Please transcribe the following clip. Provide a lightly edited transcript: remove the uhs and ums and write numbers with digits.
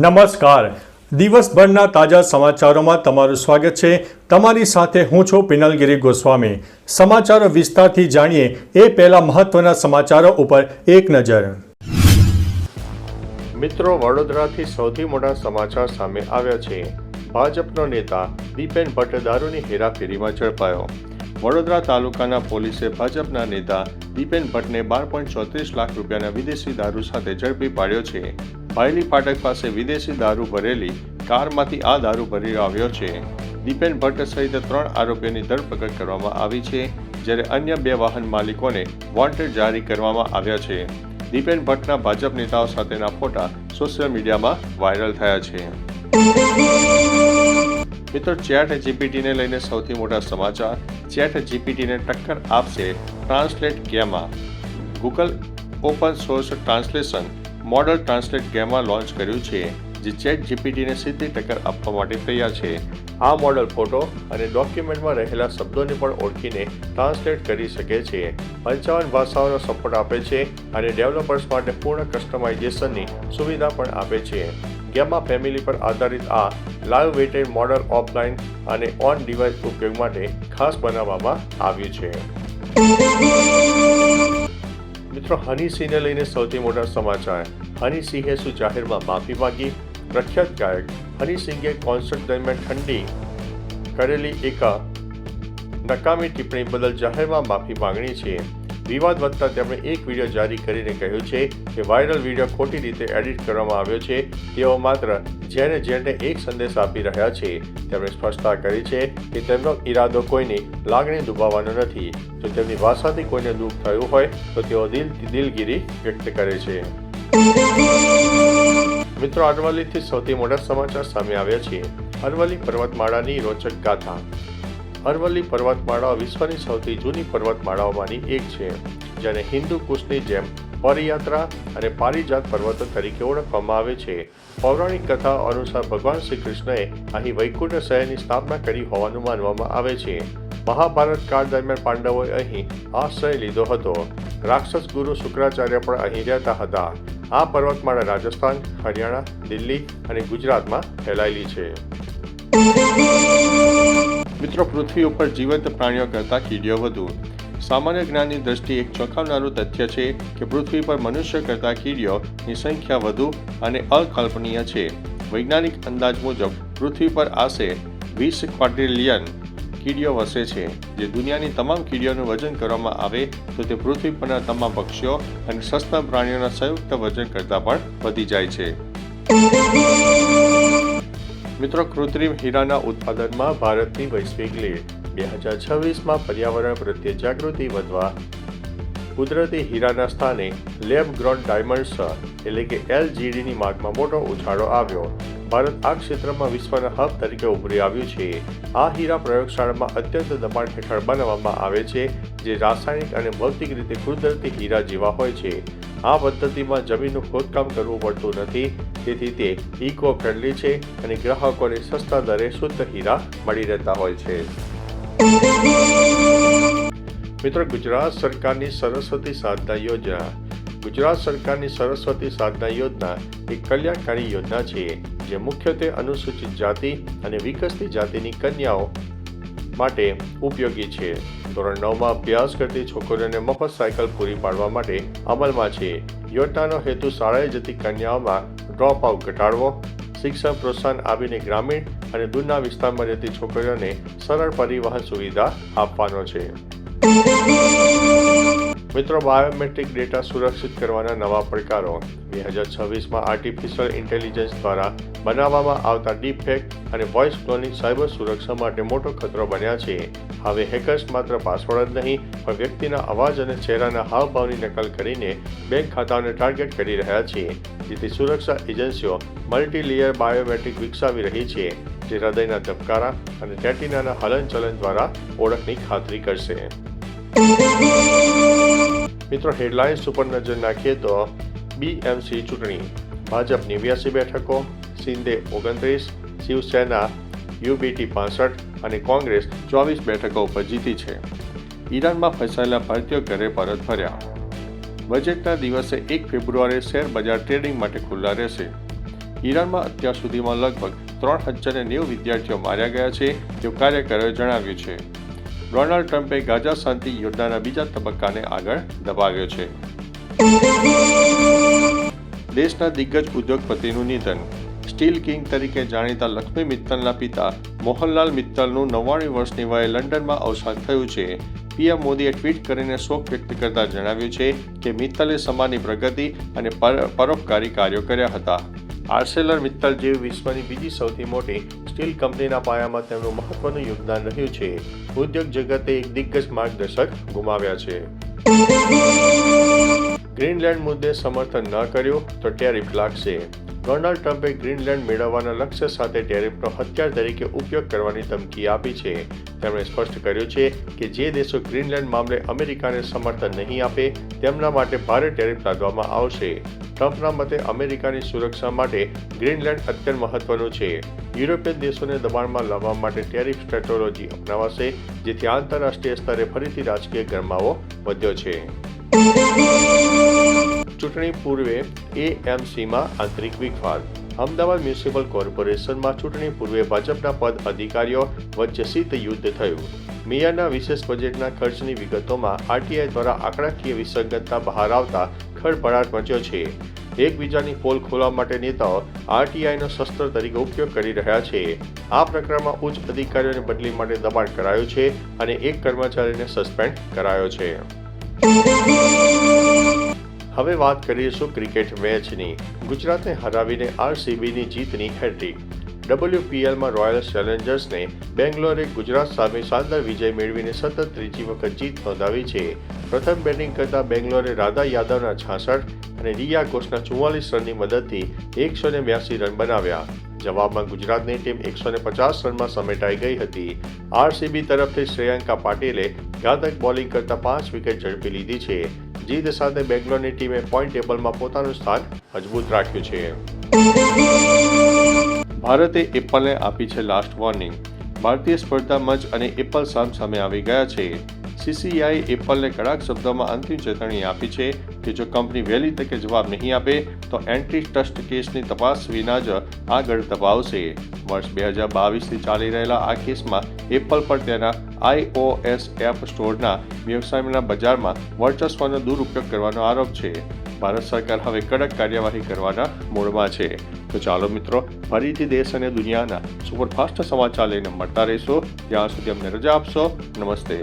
નમસ્કાર. દિવસભરના તાજા સમાચારોમાં તમારું સ્વાગત છે. તમારી સાથે હું છું પિનલગીરી ગોસ્વામી. સમાચારો વિસ્તારથી જાણીએ એ પહેલા મહત્વના સમાચારો ઉપર એક નજર. મિત્રો, વડોદરાથી સૌથી મોટા સમાચાર સામે આવ્યા છે. ભાજપનો નેતા દીપેન ભટ્ટ દારૂની હેરાફેરીમાં ઝડપાયો. વડોદરા તાલુકાના પોલીસે ભાજપના નેતા દીપેન ભટ્ટને 12.34 લાખ રૂપિયાના વિદેશી દારૂ સાથે ઝડપી પાડ્યો છે. ભાયલી ફાટક પાસે વિદેશી દારૂ ભરેલી કારમાંથી આ દારૂ ભરી આવ્યો છે. દીપેન ભટ્ટ સહિત 3 આરોપીઓની ધરપકડ કરવામાં આવી છે, જ્યારે અન્ય 2 વાહન માલિકોને વોન્ટેડ જારી કરવામાં આવ્યા છે. દીપેન ભટ્ટના ભાજપ નેતાઓ સાથેના ફોટા સોશિયલ મીડિયામાં વાયરલ થયા છે. મિત્રો, ચેટ જીપીટીને લઈને સૌથી મોટા સમાચાર. ચેટ જીપીટીને ટક્કર આપશે translate gamma. Google open source translation model translate gamma launch કર્યું છે, જે ચેટ જીપીટીને સીધી ટક્કર આપવા માટે તૈયાર છે. આ મોડલ ફોટો અને ડોક્યુમેન્ટમાં રહેલા શબ્દોને પણ ઓળખીને ટ્રાન્સલેટ કરી શકે છે. 55 ભાષાઓનો સપોર્ટ આપે છે અને ડેવલપર્સ માટે પૂર્ણ કસ્ટમાઇઝેશનની સુવિધા પણ આપે છે. ગેમા ફેમિલી પર આધારિત આ લાઈવ વેટેડ મોડલ ઓફલાઈન અને ઓન ડિવાઇસ ઉપયોગ માટે ખાસ બનાવવામાં આવ્યું છે. મિત્રો, હની સિંહને લઈને સૌથી મોટા સમાચાર. હની સિંહે શું જાહેરમાં માફી માંગી? પ્રખ્યાત ગાયક હની સિંહે કોન્સર્ટ દરમિયાન ઠંડી કરેલી એક નકામી ટિપ્પણી બદલ જાહેરમાં માફી માંગણી છે. વિવાદ વધતા તેમણે એક વિડીયો જારી કરીને કહ્યું છે કે વાયરલ વિડીયો ખોટી રીતે એડિટ કરવામાં આવ્યો છે. તેઓ માત્ર જેને એક સંદેશ આપી રહ્યા છે. તેમણે સ્પષ્ટતા કરી છે કે તેમનો ઈરાદો કોઈની લાગણી દુભાવવાનો નથી. જો તેમની ભાષાથી કોઈને દુઃખ થયું હોય તો તેઓ દિલગીરી વ્યક્ત કરે છે. મિત્રો, અરવલ્લીથી સૌથી મોટા સમાચાર સામે આવ્યા છે. અરવલ્લી પર્વતમાળાની રોચક ગાથા. અરવલ્લી પર્વતમાળાઓ વિશ્વની સૌથી જૂની પર્વતમાળાઓમાંની એક છે, જેને હિન્દુ કુશની જેમ પદયાત્રા અને પારિજાત પર્વતો તરીકે ઓળખવામાં આવે છે. પૌરાણિક કથાઓ અનુસાર ભગવાન શ્રી કૃષ્ણએ અહીં વૈકુંઠ શહેરની સ્થાપના કરી હોવાનું માનવામાં આવે છે. મહાભારત કાળ દરમિયાન પાંડવોએ અહીં આશ્રય લીધો હતો. રાક્ષસ ગુરુ શુક્રાચાર્ય પણ અહીં રહેતા હતા. આ પર્વતમાળા રાજસ્થાન, હરિયાણા, દિલ્હી અને ગુજરાતમાં ફેલાયેલી છે. મિત્રો, પૃથ્વી ઉપર જીવંત પ્રાણીઓ કરતાં કીડીઓ વધુ. સામાન્ય જ્ઞાનની દ્રષ્ટિએ એક ચોંકાવનારું તથ્ય છે કે પૃથ્વી પર મનુષ્ય કરતાં કીડીઓની સંખ્યા વધુ અને અકલ્પનીય છે. વૈજ્ઞાનિક અંદાજ મુજબ પૃથ્વી પર આશરે 20 ક્વાડ્રિલિયન કીડીઓ વસે છે. જે દુનિયાની તમામ કીડીઓનું વજન કરવામાં આવે તો તે પૃથ્વી પરના તમામ પક્ષીઓ અને સસ્તન પ્રાણીઓના સંયુક્ત વજન કરતાં પણ વધી જાય છે. મિત્રો, કૃત્રિમ હીરાના ઉત્પાદનમાં ભારતની વૈશ્વિક લીડ. 2026માં પર્યાવરણ પ્રત્યે જાગૃતિ વધવા કુદરતી હીરાના સ્થાને લેબ ગ્રોન ડાયમંડ્સ એટલે કે LGDની માંગમાં મોટો ઉછાળો આવ્યો. ભારત આ ક્ષેત્રમાં વિશ્વના હબ તરીકે ઉભરી આવ્યું છે. આ હીરા પ્રયોગશાળામાં અત્યંત દબાણ હેઠળ બનાવવામાં આવે છે, જે રાસાયણિક અને ભૌતિક રીતે કુદરતી હીરા જેવા હોય છે. આ પદ્ધતિમાં જમીનનું ખોદકામ કરવું પડતું નથી, તેથી તે ઇકો ફ્રેન્ડલી છે અને ગ્રાહકોને સસ્તા દરે શુદ્ધ હીરા મળી રહેતા હોય છે. મિત્રો, ગુજરાત સરકારની સરસ્વતી સાધના યોજના. ગુજરાત સરકારની સરસ્વતી સાધના યોજના એક કલ્યાણકારી યોજના છે, જે મુખ્યત્વે અનુસૂચિત જાતિ અને વિકસતી જાતિની કન્યાઓ માટે ઉપયોગી છે. ધોરણ 9માં અભ્યાસ કરતી છોકરીઓને મફત સાયકલ પૂરી પાડવા માટે અમલમાં છે. યોજનાનો હેતુ શાળાએ જતી કન્યાઓમાં ડ્રોપ આઉટ ઘટાડવો, શિક્ષણ પ્રોત્સાહન આપીને ગ્રામીણ અને દૂરના વિસ્તારમાં રહેતી છોકરીઓને સરળ પરિવહન સુવિધા આપવાનો છે. મિત્રો, બાયોમેટ્રિક ડેટા સુરક્ષિત કરવાના નવા પડકારો. 2026માં આર્ટિફિશિયલ ઇન્ટેલિજન્સ દ્વારા બનાવવામાં આવતા ડીપફેક અને વોઇસ ક્લોનિંગ સાયબર સુરક્ષા માટે મોટો ખતરો બન્યા છે. હવે હેકર્સ માત્ર પાસવર્ડ જ નહીં પણ વ્યક્તિના અવાજ અને ચહેરાના હાવભાવની નકલ કરીને બેંક ખાતાઓને ટાર્ગેટ કરી રહ્યા છે. જેથી સુરક્ષા એજન્સીઓ મલ્ટીલેયર બાયોમેટ્રિક વિકસાવી રહી છે, જે હૃદયના ધબકારા અને રેટિનાના હલનચલન દ્વારા ઓળખની ખાતરી કરશે. મિત્રો, હેડલાઇન્સ ઉપર નજર નાખીએ તો BMC ચૂંટણી. ભાજપ 89 બેઠકો, શિંદે 29, શિવસેના UBT 65 અને કોંગ્રેસ 24 બેઠકો ઉપર જીતી છે. ઈરાનમાં ફસાયેલા ભારતીયો ઘરે પરત ફર્યા. બજેટના દિવસે 1 ફેબ્રુઆરીએ શેર બજાર ટ્રેડિંગ માટે ખુલ્લા રહેશે. ઈરાનમાં અત્યાર સુધીમાં લગભગ 3090 વિદ્યાર્થીઓ માર્યા ગયા છે તેવું કાર્યકરોએ જણાવ્યું છે. ડોનાલ્ડ ટ્રમ્પે ગાઝા શાંતિ યોજનાના બીજા તબક્કાને આગળ ધપાવ્યો છે. દેશના દિગ્ગજ ઉદ્યોગપતિનું નિધન. સ્ટીલ કિંગ તરીકે જાણીતા લક્ષ્મી મિત્તલના પિતા મોહનલાલ મિત્તલનું 99 વર્ષની વયે લંડનમાં અવસાન થયું છે. પીએમ મોદીએ ટ્વીટ કરીને શોક વ્યક્ત કરતા જણાવ્યું છે કે મિત્તલે સમાજની પ્રગતિ અને પરોપકારી કાર્યો કર્યા હતા. આર્સેલર મિત્તલ જેવી વિશ્વની બીજી સૌથી મોટી સ્ટીલ કંપનીના પાયામાં તેમનું મહત્વનું યોગદાન રહ્યું છે. ઉદ્યોગ જગતે એક દિગ્ગજ માર્ગદર્શક ગુમાવ્યા છે. ગ્રીનલેન્ડ મુદ્દે સમર્થન ન કર્યું તો ટેરિફ લાગશે. ડોનાલ્ડ ટ્રમ્પે ગ્રીનલેન્ડ મેળવવાના લક્ષ્ય સાથે ટેરિફનો હથિયાર તરીકે ઉપયોગ કરવાની ધમકી આપી છે. તેમણે સ્પષ્ટ કર્યું છે કે જે દેશો ગ્રીનલેન્ડ મામલે અમેરિકાને સમર્થન નહીં આપે તેમના માટે ભારે ટેરિફ લાદવામાં આવશે. ટ્રમ્પના મતે અમેરિકાની સુરક્ષા માટે ગ્રીનલેન્ડ અત્યંત મહત્વનું છે. યુરોપિયન દેશોને દબાણમાં લાવવા માટે ટેરિફ સ્ટ્રેટેજી અપનાવાશે, જેથી આંતરરાષ્ટ્રીય સ્તરે ફરીથી રાજકીય ગરમાવો વધ્યો છે. ચૂંટણી પૂર્વે એએમસીમાં આંતરિક વિખવાદ. અમદાવાદ મ્યુનિસિપલ કોર્પોરેશનમાં ચૂંટણી પૂર્વે ભાજપના પદ અધિકારીઓ વચ્ચે શીત યુદ્ધ થયું. મેયરના વિશેષ બજેટના ખર્ચની વિગતોમાં આરટીઆઈ દ્વારા આંકડાકીય વિસંગતતા બહાર આવતા ખળભળાટ મચ્યો છે. એકબીજાની પોલ ખોલવા માટે નેતાઓ આરટીઆઈનો શસ્ત્ર તરીકે ઉપયોગ કરી રહ્યા છે. આ પ્રકરણમાં ઉચ્ચ અધિકારીઓને બદલી માટે દબાણ કરાયું છે અને એક કર્મચારીને સસ્પેન્ડ કરાયો છે. હવે વાત કરીશું ક્રિકેટ મેચની. ગુજરાતને હરાવીને આરસીબીની જીતની હેટ્રિક. WPLમાં રોયલ ચેલેન્જર્સને બેંગ્લોરે ગુજરાત સામે શાનદાર વિજય મેળવીને સતત ત્રીજી વખત જીત નોંધાવી છે. પ્રથમ બેટિંગ કરતા બેંગ્લોરે રાધા યાદવના 66 અને રિયા ઘોષના 44 રનની મદદથી 182 રન બનાવ્યા. જવાબમાં ગુજરાતની ટીમ 150 રનમાં સમેટાઈ ગઈ હતી. આરસીબી તરફથી શ્રેયંકા પાટીલે ઘાતક બોલિંગ કરતા 5 વિકેટ ઝડપી લીધી છે. જીત સાથે બેંગ્લોરની ટીમે પોઈન્ટ ટેબલમાં પોતાનું સ્થાન મજબૂત રાખ્યું છે. ભારતે એપલને આપી છે લાસ્ટ વોર્નિંગ. ભારતીય સ્પર્ધા મંચ અને એપલ સામસામે આવી ગયા છે. CCIએ એપલને કડક શબ્દોમાં અંતિમ ચેતવણી આપી છે કે જો કંપની વહેલી તકે જવાબ નહીં આપે તો એન્ટી ટ્રસ્ટ કેસની તપાસ વિના જ આગળ ધપાવશે. વર્ષ 2022થી ચાલી રહેલા આ કેસમાં એપલ પર તેના iOS એપ સ્ટોરના વ્યવસાયના બજારમાં વર્ચસ્વનો દુરુપયોગ કરવાનો આરોપ છે. ભારત સરકાર હવે કડક કાર્યવાહી કરવાના મૂડમાં છે. તો ચાલો મિત્રો, ફરીથી દેશ અને દુનિયાના સુપરફાસ્ટ સમાચાર લઈને મળતા રહીશો. ત્યાં સુધી અમને રજા આપશો. નમસ્તે.